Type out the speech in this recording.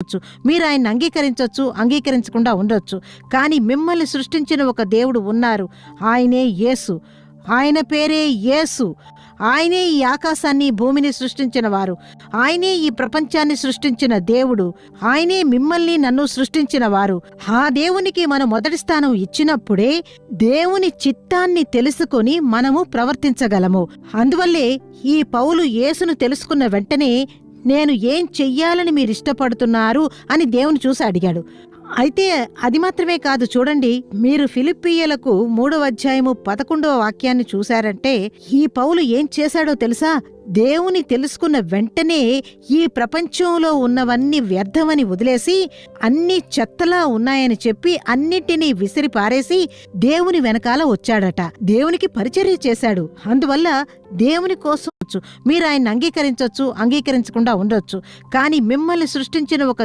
ఉండొచ్చు, మీరు ఆయన్ని అంగీకరించవచ్చు, అంగీకరించకుండా ఉండొచ్చు. కానీ మిమ్మల్ని సృష్టించిన ఒక దేవుడు ఉన్నారు. ఆయనే యేసు. ఆయన పేరే యేసు. ఆయనే ఈ ఆకాశాన్ని భూమిని సృష్టించిన వారు. ఆయనే ఈ ప్రపంచాన్ని సృష్టించిన దేవుడు. ఆయనే మిమ్మల్ని నన్ను సృష్టించిన వారు. ఆ దేవునికి మనం మొదటి స్థానం ఇచ్చినప్పుడే దేవుని చిత్తాన్ని తెలుసుకొని మనము ప్రవర్తించగలము. అందువల్లే ఈ పౌలు యేసును తెలుసుకున్న వెంటనే నేను ఏం చెయ్యాలని మీరు ఇష్టపడుతున్నారు అని దేవుని చూసి అడిగాడు. అయితే అది మాత్రమే కాదు, చూడండి, మీరు ఫిలిప్పీయులకు 3వ అధ్యాయము 11వ వాక్యాన్ని చూశారంటే ఈ పౌలు ఏం చేశాడో తెలుసా? దేవుని తెలుసుకున్న వెంటనే ఈ ప్రపంచంలో ఉన్నవన్నీ వ్యర్థమని వదిలేసి అన్ని చెత్తలా ఉన్నాయని చెప్పి అన్నిటినీ విసిరి పారేసి దేవుని వెనకాల వచ్చాడట. దేవునికి పరిచర్య చేశాడు. అందువల్ల దేవుని కోసం మీరు ఆయన్ని అంగీకరించవచ్చు, అంగీకరించకుండా ఉండొచ్చు. కానీ మిమ్మల్ని సృష్టించిన ఒక